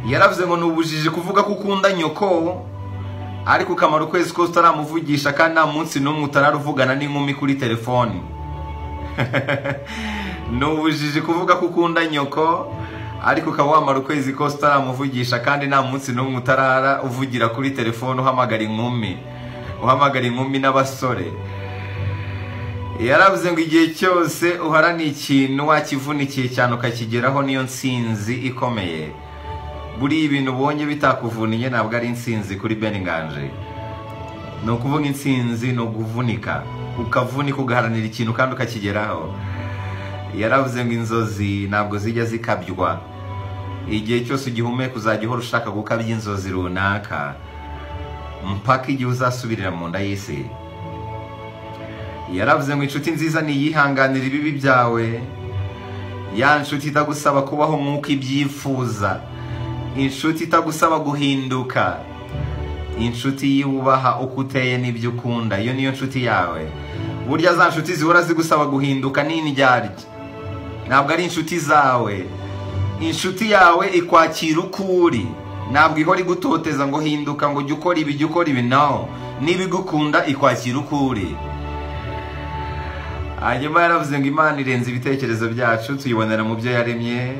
yaravuze ngo nubujije kuvuga ko ukunda nyoko ariko ukamara ukwezi kose utaramuvugisha kandi nta munsi n'umwe utararuvugana n'inkumi kuri telefoni. Nubujije kuvuga ko ukunda nyoko ariko ukaba wamara ukwezi kose utaramuvugisha kandi nta munsi n'umwe utarara uvugira kuri telefoni uhamagara inkumi n'abasore. Yaravuze ngo igihe cyose uharaniye ikintu wakivunikiye cyane ukakigeraho niyo nsinzi ikomeye. Buri ibintu ubonye bitakuvuniye ntabwo ari insinzi kuri Ben Nganji. No kuvuga insinzi no kuvunika, ukavunika ugaharanira ikintu kandi ukakigeraho. Yaravuze ngo inzozi ntabwo zijya zikabywa. Igihe cyose ugihumeka uzajya uhora ushaka gukabya inzozi runaka mpaka igihe uzasubirira mu nda y'isi. Yaravuze ngo inshuti nziza niyihanganira ibibi byawe, ya nshuti itagusaba kubaho nk'uko ibyifuza, inshuti itagusaba guhinduka, inshuti yubaha uko uteye n'ibyo ukunda, iyo niyo nshuti yawe. Burya za nshuti zihora zigusaba guhinduka n'indyarya ntabwo ari inshuti zawe. Inshuti yawe ikwakira uko uri, ntabwo ihora igutoteza ngo hinduka, ngo jya ukora ibi no. Niba igukunda ikwakira uko uri. Hanyuma yaravuze ngo Imana irenze ibitekerezo byacu, tuyibonera mu byo yaremye.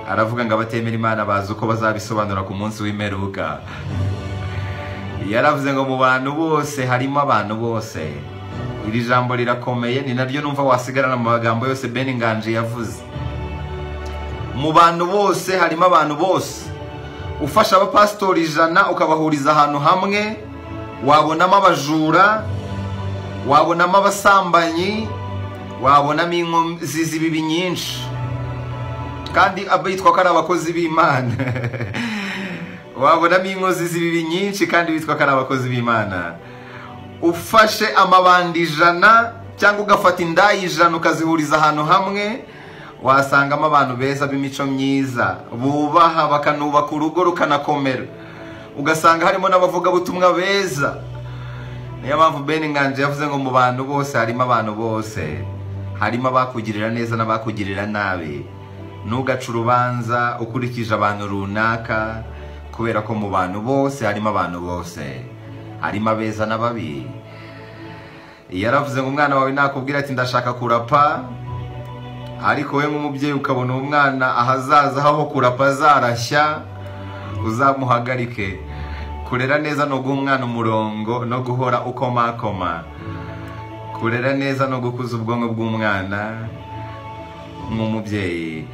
Aravuga ngo abatemera Imana bazi uko bazabisobanura ku munsi w'imperuka. Yaravuze ngo mu bantu bose harimo abantu bose. Iri jambo rirakomeye, ni naryo numva wasigarana mu magambo yose Ben Nganji yavuze. Mu bantu bose harimo abantu bose. Ufasha abapastori 100 ukabahuriza ahantu hamwe, wabonamo abajura, wabonamo abasambanyi, wabonamo inkozi z'ibibi nyinshi, kandi abitwa ko ari abakozi b'Imana. Wabonamo inkozi z'ibibi nyinshi kandi bitwa ko ari abakozi b'Imana. Ufashe amabandi 100 cyangwa ugafata indayi 100 ukazihuriza ahantu hamwe, wasangamo abantu beza b'imico myiza, bubaha bakanubaka urugo rukanakomera. Ugasanga harimo n'abavuga butumwa beza. Niyo mpamvu Ben Nganji yavuze ngo mu bantu bose harimo abantu bose. Harimo abakugirira neza n'abakugirira nabi. Nugaca urubanza ukurikije abantu runaka, kubera ko mu bantu bose harimo abantu bose. Harimo abeza n'ababi. Yaravuze ngo umwana wawe nakubwira ati ndashaka kurapa, ariko we nk'umubyeyi ukabona umwana ahazaza aho kurapa zarashya, uzamuhagarike. Kurera neza no guha umwana umurongo no guhora ukomakoma. Kurera neza no gukuza ubwonko bw'umwana nk'umubyeyi.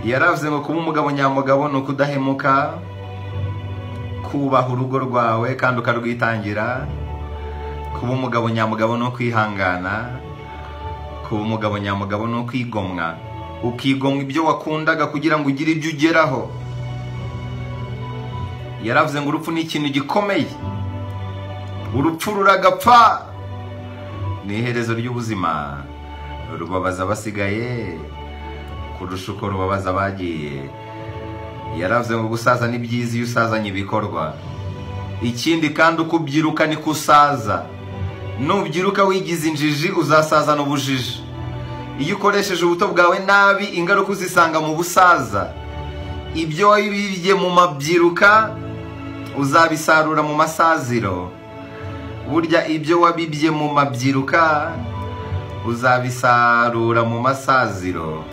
Yaravuze ngo kuba umugabo nyamugabo no kudahemuka, kubaha urugo rwawe kandi ukarwitangira. Kuba umugabo nyamugabo no kwihangana. Kuba umugabo nyamugabo no kwigomwa, ukigomwa ibyo wakundaga kugira ngo ugire ibyo ugeraho. Yaravuze ngo urupfu ni ikintu gikomeye, urupfu ruragapfa, ni iherezo ry'ubuzima, rubabaza abasigaye kurusha uko rubabaza abagiye. Yaravuze ngo gusaza ni byiza iyo usazanye ibikorwa. Ikindi kandi uko ubyiruka niko usaza. Nubyiruka wigize injiji uzasazana ubujiji. Iyo ukoresheje ubuto bwawe nabi ingaruka uzisanga mu busaza. Ibyo wibibye mu mabyiruka uzabisarura mu masaziro. Burya ibyo wabibye mu mabyiruka uzabisarura mu masaziro.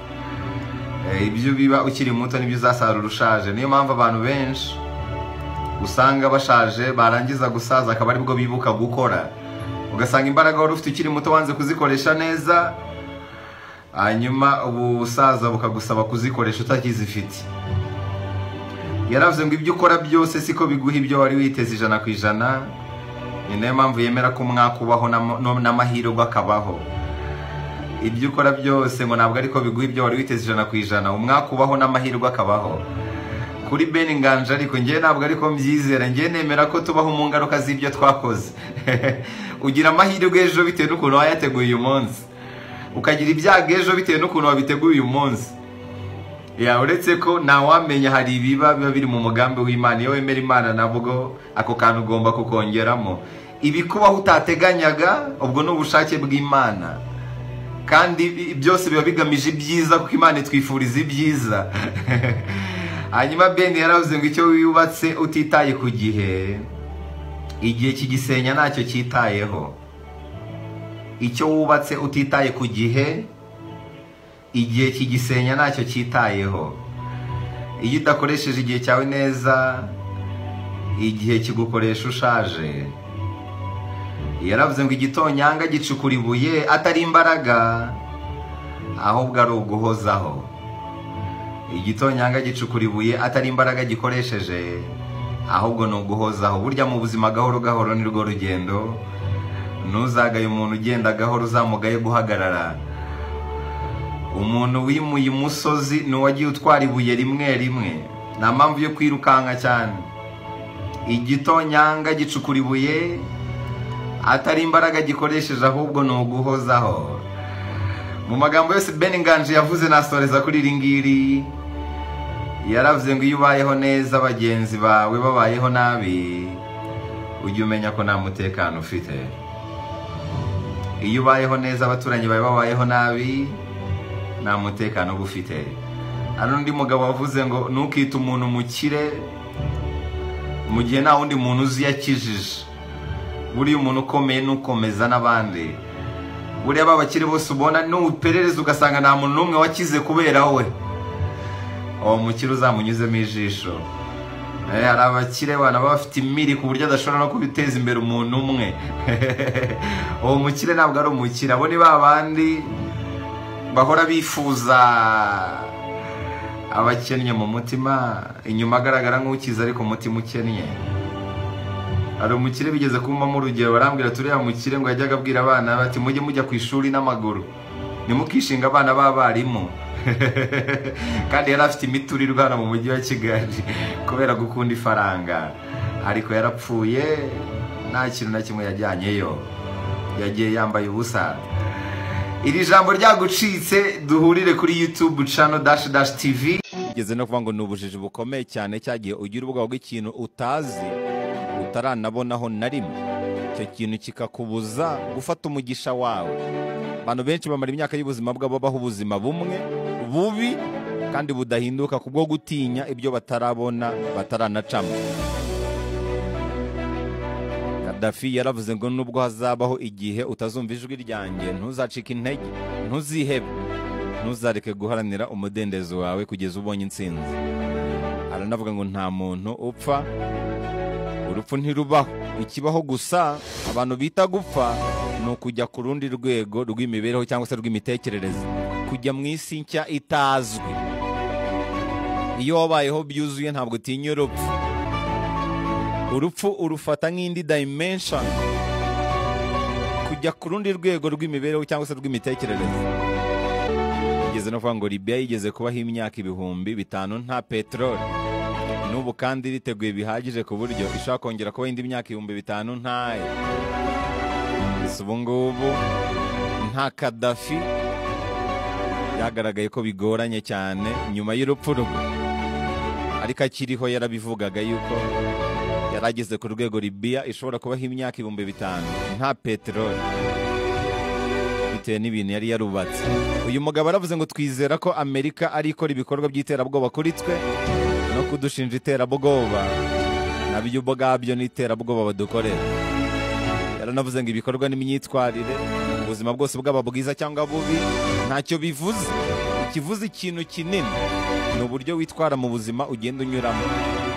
Ibyo biba ukiri muto nibyo uzasarura ushaje. Niyo mpamvu abantu benshi usanga bashaje barangiza gusaza akaba aribwo bibuka gukora. Ugasanga imbaraga wari ufite ukiri muto wanze kuzikoresha neza, hanyuma ubusaza bukagusaba kuzikoresha utakizifite. Yaravuze ngo ibyo ukora byose siko biguha ibyo wari witeze 100%. Ni nayo mpamvu yemera ko umwaka ubaho n'amahirwe akabaho. Ibyo ukora byose ngo ntabwo ariko biguha ibyo wari witeze 100%. Umwaka ubaho n'amahirwe akabaho. Kuri Ben Nganji ariko ngiye ntabwo ariko mbyizera, ngiye nemera ko tubaho mu ngaruka z'ibyo twakoze. Ugira amahirwe ejo bitewe n'ukuntu wayateguye uyu munsi, ukagira ibyago ejo bitewe n'ukuntu wabiteguye uyu munsi. Uretse ko ntawamenya hari ibiba biri mu mugambi w'Imana. Iyo wemera Imana nabwo ako kantu ugomba kukongeramo. Ibikubaho utateganyaga ubwo n'ubushake bw'Imana, kandi byose biba bigamije ibyiza kuko Imana itwifuriza ibyiza. hanyuma Ben yaravuze ngo icyo yubatse utitaye ku gihe igihe kigisenya ntacyo cyitayeho. Icyo wubatse utitaye ku gihe igihe kigisenya ntacyo cyitayeho. Iyo udakoresheje igihe cyawe neza igihe kigukoresha ushaje. Yaravuze ngo igitonyanga gicukura ibuye atari imbaraga ahubwo ari uguhozaho. Igitonyanga gicukura ibuye atari imbaraga gikoresheje ahubwo ni uguhozaho. Burya mu buzima gahoro gahoro ni rwo rugendo. Ntuzagaye umuntu ugenda gahoro uzamugaye guhagarara. Umuntu wimuye umusozi ni uwagiye utwara ibuye rimwe rimwe, nta mpamvu yo kwirukanka cyane. Igitonyanga gicukura ibuye atari imbaraga gikoresheje ahubwo ni uguhozaho. Mu magambo yose Ben Nganji yavuze nasoreza kuri iri ngiri. Yaravuze ngo iyo ubayeho neza bagenzi bawe babayeho nabi ujye umenya ko nta mutekano ufite. Iyo ubayeho neza abaturanyi bawe babayeho nabi nta mutekano uba ufite. Hari undi mugabo wavuze ngo ntukite umuntu mukire mu gihe nta wundi muntu uzi yakijije. Buriya umuntu ukomeye nukomeza n'abandi. Buriya babakire bose ubona nuperereza ugasanga nta muntu n'umwe wakize kubera we, uwo mukire uzamunyuzemo ijisho. Hari abakire bana baba bafite imiri ku buryo adashobora no kubiteza imbere umuntu umwe. Uwo mukire ntabwo ari umukire. Abo ni babandi bahora bifuza abakennye mu mutima, inyuma agaragara nk'ukize ariko umutima ukennye. Hari umukire bigeze kumamo urugero, barambwira turiya mukire ngo yajyaga abwira abana bati mujye mujya ku ishuri n'amaguru, nimukishinga abana b'abarimu. Kandi yari afite imiturirwa hano mu mujyi wa Kigali kubera gukunda ifaranga, ariko yarapfuye nta kintu na kimwe yajyanyeyo, yagiye yambaye ubusa. Iri jambo ryagucitse duhurire kuri YouTube channel -- TV. Igeze no kuvuga ngo n'ubujiji bukomeye cyane cyagiye ugira ubwoba bw'ikintu utazi utaranabonaho na rimwe, icyo kintu kikakubuza gufata umugisha wawe. Abantu benshi bamara imyaka y'ubuzima bwabo baho ubuzima bumwe bubi kandi budahinduka kubwo gutinya ibyo batarabona bataranacamo. Gaddafi yaravuze ngo nubwo hazabaho igihe utazumva ijwi ryanjye ntuzacike intege, ntuzihebe, ntuzareke guharanira umudendezo wawe kugeza ubonye intsinzi. Aranavuga ngo nta muntu upfa, urupfu ntirubaho, ikibaho gusa abantu bita gupfa ni ukujya ku rundi rwego rw'imibereho cyangwa se rw'imitekerereze, kujya mu isi nshya itazwi. Iyo wabayeho byuzuye ntabwo utinya urupfu. Urupfu urufata nk'indi dimension, kujya ku rundi rwego rw'imibereho cyangwa se rw'imitekerereze. Igeze no kuvuga ngo Libya yigeze kubaho imyaka 5,000 nta peteroli, n'ubu kandi riteguye bihagije ku buryo ishaka kongera kuba indi myaka 5,000 ntayo. Ubu ngubu nta Gaddafi yagaragaye ko bigoranye cyane nyuma y'urupfu rwe, ariko akiriho yarabivugaga yuko yarageze ku rwego Libya ishobora kubaho imyaka 5,000 nta peteroli bitewe n'ibintu yari yarubatse. Uyu mugabo aravuze ngo twizera ko Amerika ari ikora ibikorwa by'iterabwoba kuri twe no kudushinja iterabwoba nabyo ubwabyo n'iterabwoba badukorera. Yaranavuze ngo ibikorwa n'imyitwarire ubuzima bwose bwaba bwiza cyangwa bubi ntacyo bivuze. Ikivuze ikintu kinini ni uburyo witwara mu buzima ugenda unyuramo.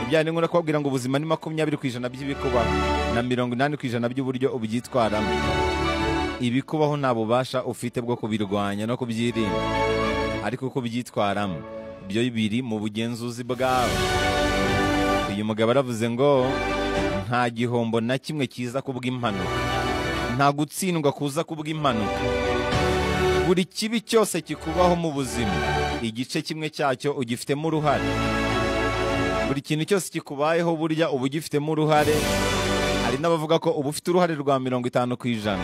Ibyane nkora kubabwira ngo ubuzima ni 20% by'ibikubaho na 80% by'uburyo ubyitwaramo. Ibikubaho nta bubasha ufite bwo kubirwanya no kubyirinda, ariko uko byitwaramo byo biri mu bugenzuzi bwawe. Uyu mugabo aravuze ngo nta gihombo na kimwe kiza kubw'impanuka, nta gutsindwa kuza kubw'impanuka. Buri kibi cyose kikubaho mu buzima igice kimwe cyacyo ugifitemo uruhare. Buri kintu cyose kikubayeho burya uba ugifitemo uruhare. Hari n'abavuga ko uba ufite uruhare rwa 50%,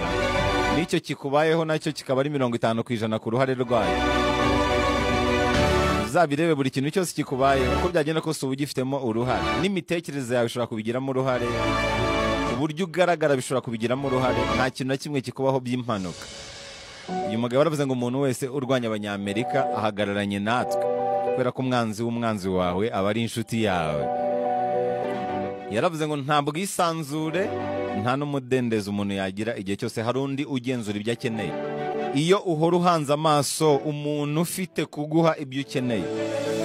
n'icyo kikubayeho nacyo kikaba ari 50% ku ruhare rwayo. Uzabirebe buri kintu cyose kikubayeho uko byagenda kose uba ugifitemo uruhare. N'imitekerereze yawe ishobora kubigiramo uruhare, uburyo ugaragara bishobora kubigiramo uruhare. Nta kintu na kimwe kikubaho by'impanuka. Uyu mugabo aravuze ngo umuntu wese urwanya abanyamerika ahagararanye natwe. kubera ko umwanzi w'umwanzi wawe aba ari inshuti yawe. Yaravuze ngo nta bwisanzure nta n'umudendezo umuntu yagira igihe cyose hari undi ugenzura ibyo akeneye. Iyo uhora uhanze amaso umuntu ufite kuguha ibyo ukeneye,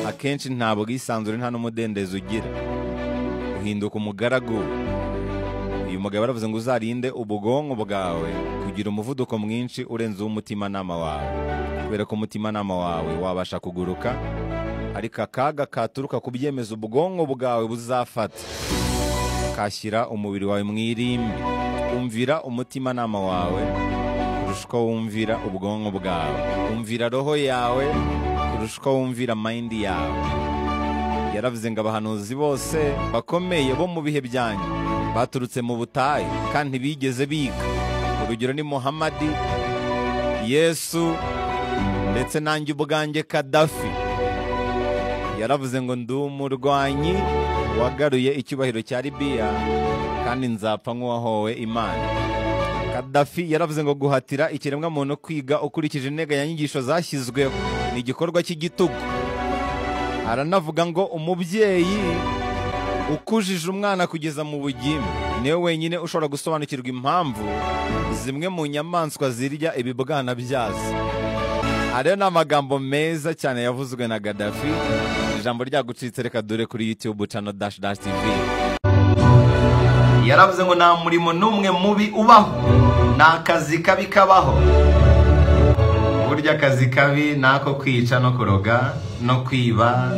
akenshi nta bwisanzure nta n'umudendezo ugira, uhinduka umugaragu. Uyu mugabo yaravuze ngo uzarinde ubwonko bwawe kugira umuvuduko mwinshi urenze uw'umutimanama wawe, kubera ko umutimanama wawe wabasha kuguruka, ariko akaga katuruka ku byemezo ubwonko bwawe buzafata kashyira umubiri wawe mu irimbi. Umvira umutimanama wawe kurusha uko wumvira ubwonko bwawe, umvira roho yawe kurusha uko wumvira mind yawe. Yaravuze ngo abahanuzi bose bakomeye bo mu bihe byanyu baturutse mu butayu kandi bigeze biga. Urugero ni Muhammadi, Yesu, ndetse nanjye ubwanjye Kadafi. Yaravuze ngo ndi umurwanyi wagaruye icyubahiro cya Libiya kandi nzapfa nk'uwahowe Imana. Kadafi yaravuze ngo guhatira ikiremwa muntu kwiga ukurikije integanyanyigisho zashyizweho ni igikorwa cy'igitugu. Aranavuga ngo umubyeyi ukujije umwana kugeza mu bugimbi niwe wenyine ushobora gusobanukirwa impamvu zimwe mu nyamaswa zirya ibibwana byazo. Ariyo ni amagambo meza cyane yavuzwe na Gaddafi. Ijambo ryagucitse reka dore kuri YouTube channel _TV. Yaravuze ngo nta murimo n'umwe mubi ubaho, nta kazi kabi kabaho. Burya akazi kabi nako kwica no kuroga no kwiba,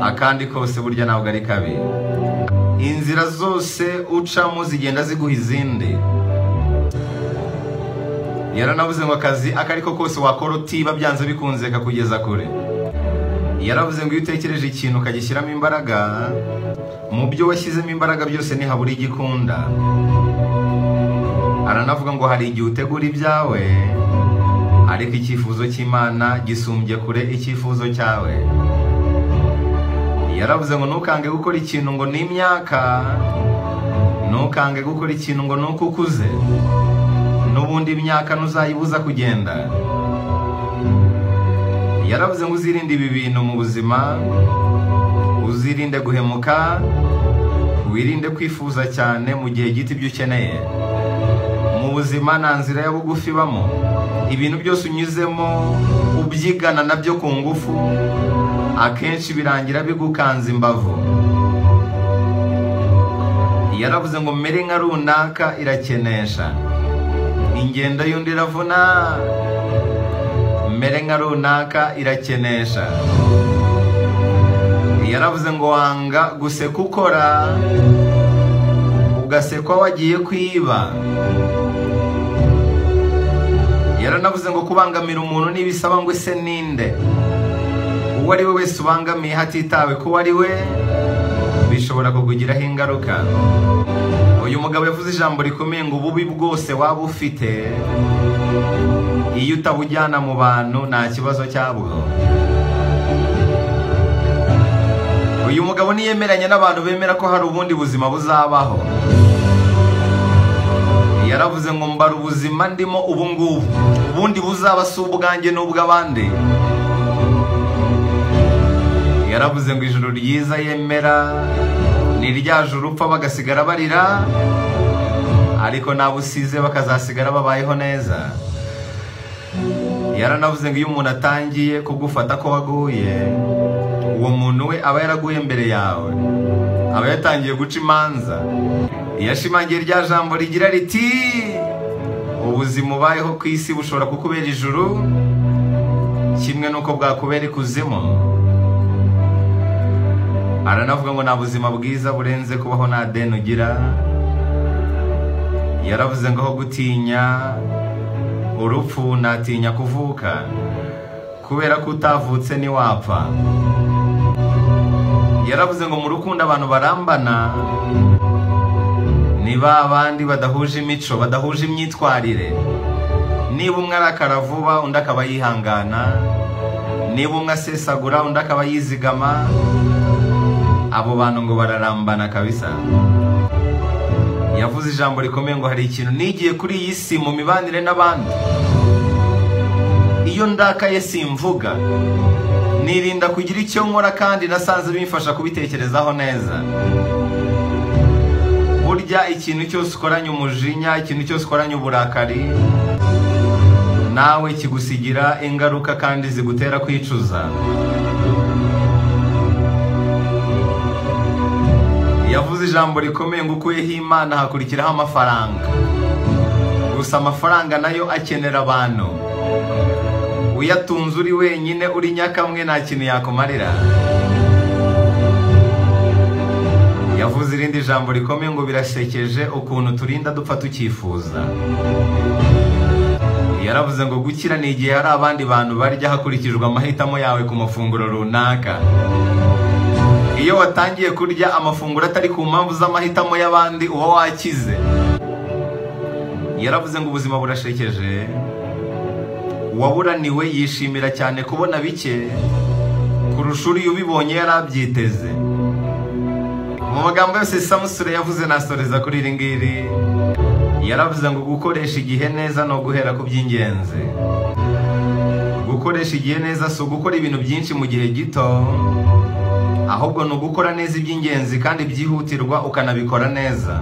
akandi kose burya ntabwo ari kabi. Inzira zose ucamo zigenda ziguha izindi. Yaranavuze ngo akazi akariko kose wakora utiba byanze bikunze kakugeza kure. Yaravuze ngo iyo utekereje ikintu ukagishyiramo imbaraga, mu byo washyizemo imbaraga byose ntihabura igikunda. Aranavuga ngo hari igihe utegura ibyawe ariko icyifuzo cy'Imana gisumbye kure icyifuzo cyawe. Yaravuze ngo ntukange gukora ikintu ngo ni imyaka, ntukange gukora ikintu ngo nuko ukuze, n'ubundi imyaka ntuzayibuza kugenda. Yaravuze ngo uzirinde ibi bintu mu buzima, uzirinde guhemuka, wirinde kwifuza cyane mu gihe gito ibyo ukeneye. Mu buzima nta nzira ya bugufi ibamo, ibintu byose unyuzemo ubyigana nabyo ku ngufu, akenshi birangira bigukanza imbavu. Yaravuze ngo mere nka runaka irakenesha, ingendo y'undi iravuna. Mere nka runaka irakenesha. Yaravuze ngo wanga guseka ukora, ugasekwa wagiye kwiba. Yaranavuze ngo kubangamira umuntu nibisaba ngo ese ninde. Uwo ari we wese ubangamiye hatitawe ko ari we, bishobora kukugiraho ingaruka. Uyu mugabo yavuze ijambo rikomeye ngo ububi bwose waba ufite, iyo utabujyana mu bantu nta kibazo cyabwo. Uyu mugabo niyemeranya n'abantu bemera ko hari ubundi buzima buzabaho. Yaravuze ngo mbara ubuzima ndimo ubu ngubu, ubundi buzaba si ubwanjye n'ubw'abandi. Yaravuze ngo ijuru ryiza yemera ni rya juru upfa bagasigara barira, ariko nabusize bakazasigara babayeho neza. Yaranavuze ngo iyo umuntu atangiye kugufata ko waguye, uwo muntu we aba yaraguye mbere yawe, aba yatangiye guca imanza. Yashimangiye rya jambo rigira riti ubuzima ubayeho ku isi bushobora kukubera ijuru kimwe nuko bwakubera ikuzimu. Aranavuga ngo nta buzima bwiza burenze kubaho nta deni ugira. Yaravuze ngo aho gutinya urupfu natinya kuvuka, kubera ko utavutse ntiwapfa. Yaravuze ngo mu rukundo abantu barambana ni ba bandi badahuje imico, badahuje imyitwarire. Niba umwe arakara vuba undi akaba yihangana, niba umwe asesagura undi akaba yizigama, abo bantu ngo bararambana kabisa. Yavuze ijambo rikomeye ngo hari ikintu nigiye kuri iyi si mu mibanire n'abandi. Iyo iyo ndakaye simvuga, nirinda kugira icyo nkora kandi nasanze bimfasha kubitekerezaho neza. Burya ikintu cyose ukoranye umujinya, ikintu cyose ukoranye uburakari, nawe kigusigira ingaruka kandi zigutera kwicuza. Yavuze ijambo rikomeye ngo ukuyeho Imana hakurikiraho amafaranga. Gusa amafaranga nayo akenera abantu. Uyatunze uri wenyine, uri nyakamwe, nta kintu yakumarira. Yavuze irindi jambo rikomeye ngo birasekeje ukuntu turinda dupfa tukifuza. Yaravuze ngo gukira ni igihe hari abandi bantu barya hakurikijwe amahitamo yawe ku mafunguro runaka. Iyo watangiye kurya amafunguro atari ku mpamvu z'amahitamo y'abandi, uba wakize. Yaravuze ngo ubuzima burashekeje, uwaburaniwe yishimira cyane kubona bike kurusha uri ubibonye yarabyiteze. Mu magambo yose Samusure yavuze nasoreza kuri iri ngiri. Yaravuze ngo gukoresha igihe neza no guhera ku by'ingenzi. Gukoresha igihe neza si ugukora ibintu byinshi mu gihe gito, ahubwo ni ugukora neza iby'ingenzi kandi byihutirwa ukanabikora neza.